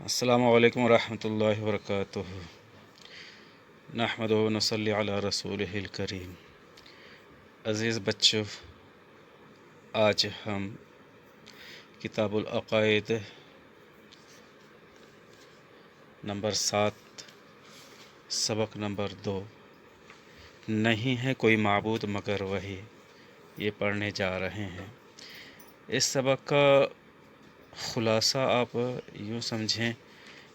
السلام علیکم ورحمۃ اللہ وبرکاتہ۔ نحمد و نصلی علی رسول الکریم۔ عزیز بچوں، آج ہم کتاب العقائد نمبر 7 سبق نمبر 2 نہیں ہے کوئی معبود مگر وہی، یہ پڑھنے جا رہے ہیں۔ اس سبق کا خلاصہ آپ یوں سمجھیں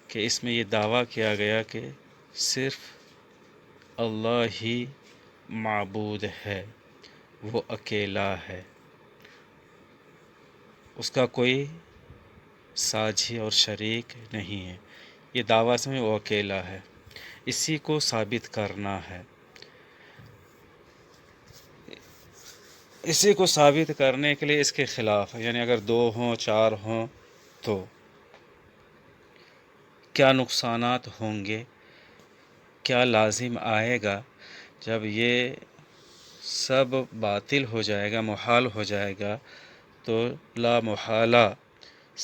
کہ اس میں یہ دعویٰ کیا گیا کہ صرف اللہ ہی معبود ہے، وہ اکیلا ہے، اس کا کوئی ساجھی اور شریک نہیں ہے۔ یہ دعویٰ سمجھیں، وہ اکیلا ہے، اسی کو ثابت کرنا ہے۔ اسی کو ثابت کرنے کے لیے اس کے خلاف ہے، یعنی اگر 2 ہوں 4 ہوں تو کیا نقصانات ہوں گے، کیا لازم آئے گا جب یہ سب باطل ہو جائے گا، محال ہو جائے گا، تو لا محالہ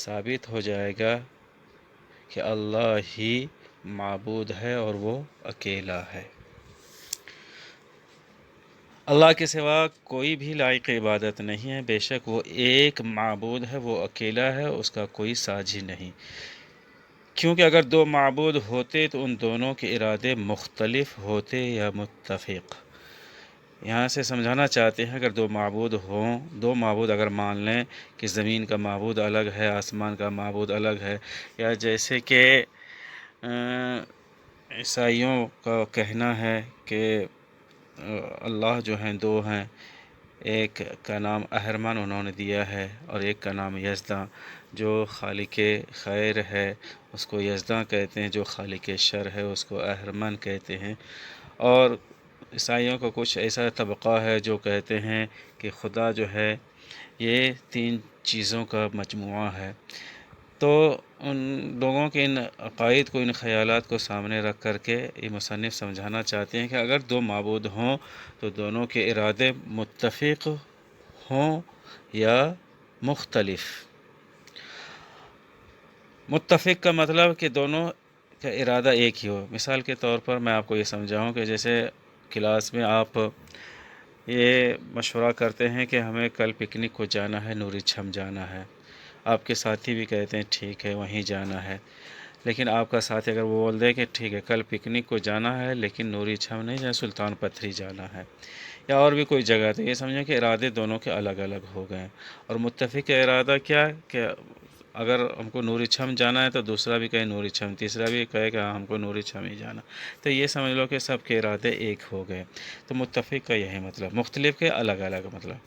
ثابت ہو جائے گا کہ اللہ ہی معبود ہے اور وہ اکیلا ہے۔ اللہ کے سوا کوئی بھی لائق عبادت نہیں ہے، بے شک وہ ایک معبود ہے، وہ اکیلا ہے، اس کا کوئی ساجھی نہیں۔ کیونکہ اگر 2 معبود ہوتے تو ان دونوں کے ارادے مختلف ہوتے یا متفق۔ یہاں سے سمجھانا چاہتے ہیں اگر 2 معبود ہوں، 2 معبود اگر مان لیں کہ زمین کا معبود الگ ہے، آسمان کا معبود الگ ہے، یا جیسے کہ عیسائیوں کا کہنا ہے کہ اللہ جو ہیں 2 ہیں، ایک کا نام اہرمن انہوں نے دیا ہے اور ایک کا نام یزداں۔ جو خالق خیر ہے اس کو یزداں کہتے ہیں، جو خالق شر ہے اس کو اہرمن کہتے ہیں۔ اور عیسائیوں کا کچھ ایسا طبقہ ہے جو کہتے ہیں کہ خدا جو ہے یہ 3 چیزوں کا مجموعہ ہے۔ تو ان لوگوں کے ان عقائد کو، ان خیالات کو سامنے رکھ کر کے یہ مصنف سمجھانا چاہتے ہیں کہ اگر 2 معبود ہوں تو دونوں کے ارادے متفق ہوں یا مختلف۔ متفق کا مطلب کہ دونوں کا ارادہ ایک ہی ہو۔ مثال کے طور پر میں آپ کو یہ سمجھاؤں کہ جیسے کلاس میں آپ یہ مشورہ کرتے ہیں کہ ہمیں کل پکنک کو جانا ہے، نوری چھم جانا ہے۔ آپ کے ساتھی بھی کہتے ہیں ٹھیک ہے وہیں جانا ہے، لیکن آپ کا ساتھی اگر وہ بول دے کہ ٹھیک ہے کل پکنک کو جانا ہے لیکن نوری چھم نہیں جانا، سلطان پتھری جانا ہے یا اور بھی کوئی جگہ، تو یہ سمجھیں کہ ارادے دونوں کے الگ الگ ہو گئے۔ اور متفق کا ارادہ کیا ہے کہ اگر ہم کو نوری چھم جانا ہے تو دوسرا بھی کہے نوری چھم، تیسرا بھی کہے کہ ہم کو نوری چھم ہی جانا، تو یہ سمجھ لو کہ سب کے ارادے ایک ہو گئے۔ تو متفق کا یہی مطلب، مختلف کے الگ الگ مطلب۔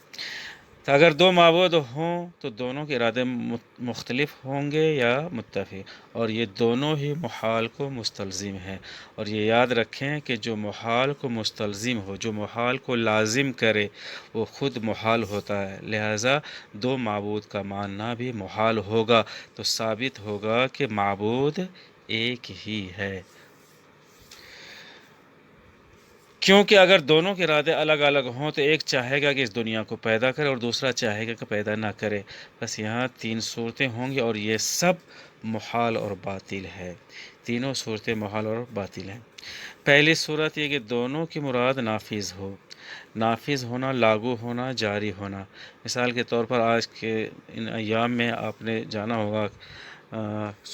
تو اگر 2 معبود ہوں تو دونوں کے ارادے مختلف ہوں گے یا متفق، اور یہ دونوں ہی محال کو مستلزم ہیں۔ اور یہ یاد رکھیں کہ جو محال کو مستلزم ہو، جو محال کو لازم کرے، وہ خود محال ہوتا ہے، لہٰذا 2 معبود کا ماننا بھی محال ہوگا، تو ثابت ہوگا کہ معبود ایک ہی ہے۔ کیونکہ اگر دونوں کے ارادے الگ الگ ہوں تو ایک چاہے گا کہ اس دنیا کو پیدا کرے اور دوسرا چاہے گا کہ پیدا نہ کرے۔ بس یہاں 3 صورتیں ہوں گی اور یہ سب محال اور باطل ہے، تینوں صورتیں محال اور باطل ہیں۔ پہلی صورت یہ کہ دونوں کی مراد نافذ ہو، نافذ ہونا، لاگو ہونا، جاری ہونا۔ مثال کے طور پر آج کے ان ایام میں آپ نے جانا ہوگا،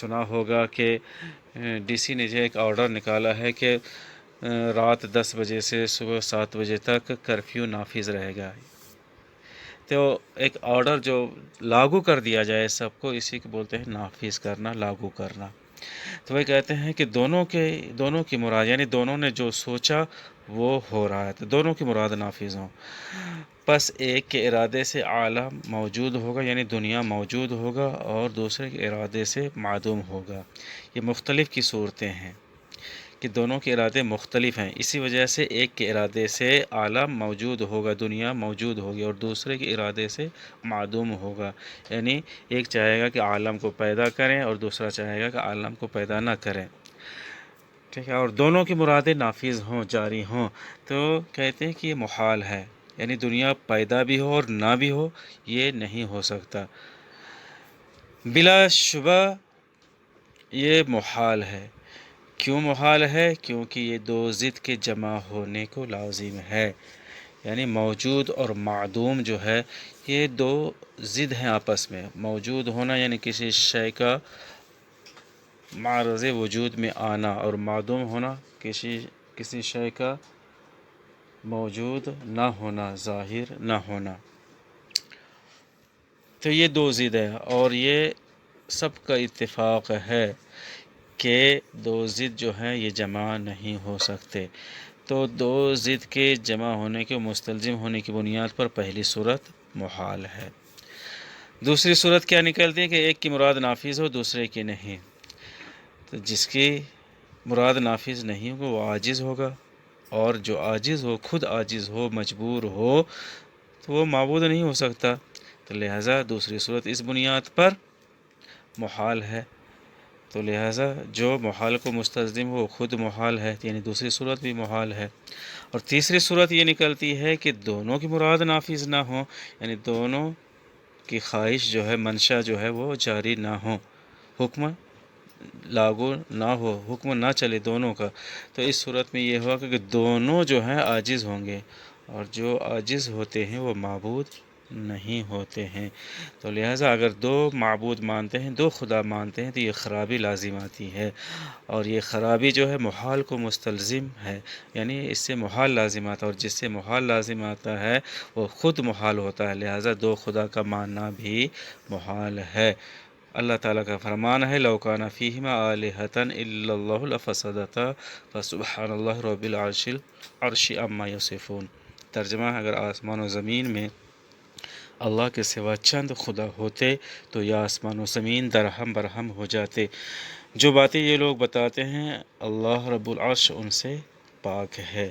سنا ہوگا کہ ڈی سی نے جو ایک آرڈر نکالا ہے کہ رات 10 بجے سے صبح 7 بجے تک کرفیو نافذ رہے گا۔ تو ایک آرڈر جو لاگو کر دیا جائے سب کو، اسی کو بولتے ہیں نافذ کرنا، لاگو کرنا۔ تو وہ کہتے ہیں کہ دونوں کی مراد، یعنی دونوں نے جو سوچا وہ ہو رہا ہے، تو دونوں کی مراد نافذ ہوں۔ پس ایک کے ارادے سے عالم موجود ہوگا، یعنی دنیا موجود ہوگا، اور دوسرے کے ارادے سے معدوم ہوگا۔ یہ مختلف کی صورتیں ہیں کہ دونوں کے ارادے مختلف ہیں، اسی وجہ سے ایک کے ارادے سے عالم موجود ہوگا، دنیا موجود ہوگی، اور دوسرے کے ارادے سے معدوم ہوگا، یعنی ایک چاہے گا کہ عالم کو پیدا کریں اور دوسرا چاہے گا کہ عالم کو پیدا نہ کریں، ٹھیک ہے، اور دونوں کی مرادیں نافذ ہوں، جاری ہوں، تو کہتے ہیں کہ یہ محال ہے، یعنی دنیا پیدا بھی ہو اور نہ بھی ہو، یہ نہیں ہو سکتا۔ بلا شبہ یہ محال ہے۔ کیوں محال ہے؟ کیونکہ یہ دو ضد کے جمع ہونے کو لازم ہے، یعنی موجود اور معدوم جو ہے یہ دو ضد ہیں آپس میں۔ موجود ہونا یعنی کسی شے کا معرض وجود میں آنا، اور معدوم ہونا کسی شے کا موجود نہ ہونا، ظاہر نہ ہونا۔ تو یہ دو ضد ہیں، اور یہ سب کا اتفاق ہے کہ دو ضد جو ہیں یہ جمع نہیں ہو سکتے۔ تو دو ضد کے جمع ہونے کے مستلزم ہونے کی بنیاد پر پہلی صورت محال ہے۔ دوسری صورت کیا نکلتی ہے کہ ایک کی مراد نافذ ہو، دوسرے کی نہیں۔ تو جس کی مراد نافذ نہیں ہوگا وہ عاجز ہوگا، اور جو عاجز ہو، خود عاجز ہو، مجبور ہو، تو وہ معبود نہیں ہو سکتا۔ تو لہٰذا دوسری صورت اس بنیاد پر محال ہے۔ تو لہٰذا جو محال کو مستلزم ہو خود محال ہے، یعنی دوسری صورت بھی محال ہے۔ اور تیسری صورت یہ نکلتی ہے کہ دونوں کی مراد نافذ نہ ہو، یعنی دونوں کی خواہش جو ہے، منشا جو ہے وہ جاری نہ ہو، حکم لاگو نہ ہو، حکم نہ چلے دونوں کا۔ تو اس صورت میں یہ ہوا کہ دونوں جو ہیں عاجز ہوں گے، اور جو عاجز ہوتے ہیں وہ معبود نہیں ہوتے ہیں۔ تو لہٰذا اگر دو معبود مانتے ہیں، دو خدا مانتے ہیں، تو یہ خرابی لازم آتی ہے، اور یہ خرابی جو ہے محال کو مستلزم ہے، یعنی اس سے محال لازم آتا ہے، اور جس سے محال لازم آتا ہے وہ خود محال ہوتا ہے، لہٰذا دو خدا کا ماننا بھی محال ہے۔ اللہ تعالیٰ کا فرمان ہے لَوْ كَانَ فِيهِمَا آلِهَةً إِلَّا اللَّهُ لَفَسَدَتَا فَسُبْحَانَ اللَّهِ رَبِّ الْعَرْشِ عَمَّا يَصِفُونَ۔ ترجمہ: اگر آسمان و زمین میں اللہ کے سوا چند خدا ہوتے تو یہ آسمان و زمین درہم برہم ہو جاتے۔ جو باتیں یہ لوگ بتاتے ہیں اللہ رب العرش ان سے پاک ہے۔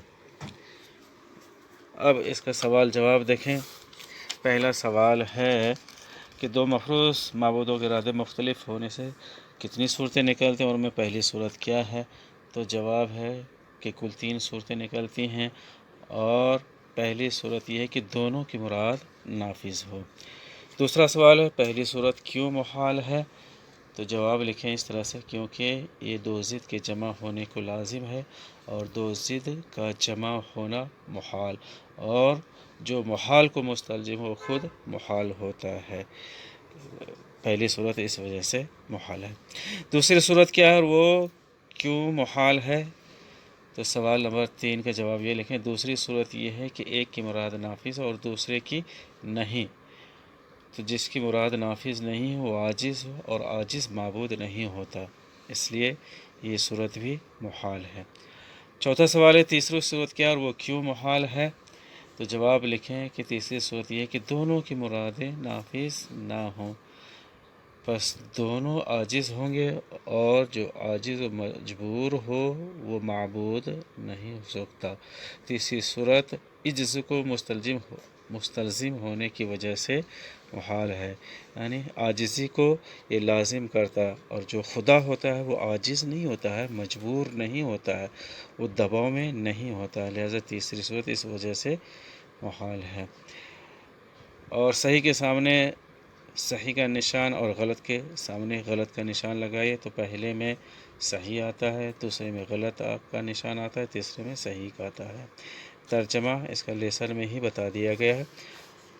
اب اس کا سوال جواب دیکھیں۔ پہلا سوال ہے کہ دو مخصوص معبودوں کے ارادے مختلف ہونے سے کتنی صورتیں نکلتی ہیں، اور ان میں پہلی صورت کیا ہے؟ تو جواب ہے کہ کل 3 صورتیں نکلتی ہیں، اور پہلی صورت یہ ہے کہ دونوں کی مراد نافذ ہو۔ دوسرا سوال ہے پہلی صورت کیوں محال ہے؟ تو جواب لکھیں اس طرح سے: کیونکہ یہ دو ضد کے جمع ہونے کو لازم ہے، اور دو ضد کا جمع ہونا محال، اور جو محال کو مستلزم ہو خود محال ہوتا ہے۔ پہلی صورت اس وجہ سے محال ہے۔ دوسری صورت کیا ہے اور وہ کیوں محال ہے؟ تو سوال نمبر 3 کا جواب یہ لکھیں: دوسری صورت یہ ہے کہ ایک کی مراد نافذ اور دوسرے کی نہیں۔ تو جس کی مراد نافذ نہیں ہو وہ عاجز ہو، اور عاجز معبود نہیں ہوتا، اس لیے یہ صورت بھی محال ہے۔ چوتھا سوال ہے تیسری صورت کیا اور وہ کیوں محال ہے؟ تو جواب لکھیں کہ تیسری صورت یہ ہے کہ دونوں کی مرادیں نافذ نہ ہوں، بس دونوں عاجز ہوں گے، اور جو عاجز و مجبور ہو وہ معبود نہیں ہو سکتا۔ تیسری صورت عجز کو مستلزم ہونے کی وجہ سے محال ہے، یعنی عاجزی کو یہ لازم کرتا ہے، اور جو خدا ہوتا ہے وہ عاجز نہیں ہوتا ہے، مجبور نہیں ہوتا ہے، وہ دباؤ میں نہیں ہوتا ہے، لہذا تیسری صورت اس وجہ سے محال ہے۔ اور صحیح کے سامنے صحیح کا نشان اور غلط کے سامنے غلط کا نشان لگائیے، تو پہلے میں صحیح آتا ہے، دوسرے میں غلط کا نشان آتا ہے، تیسرے میں صحیح کا آتا ہے۔ ترجمہ اس کا لیسن میں ہی بتا دیا گیا ہے۔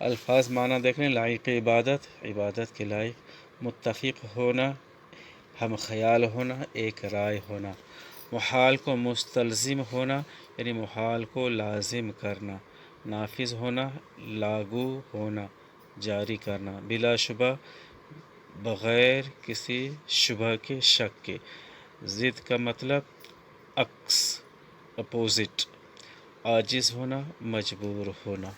الفاظ معنی دیکھ لیں: لائق عبادت، عبادت کے لائق، متفق ہونا، ہم خیال ہونا، ایک رائے ہونا، محال کو مستلزم ہونا، یعنی محال کو لازم کرنا، نافذ ہونا، لاگو ہونا، جاری کرنا، بلا شبہ، بغیر کسی شبہ کے، شک کے، ضد کا مطلب عکس، اپوزٹ، عاجز ہونا، مجبور ہونا۔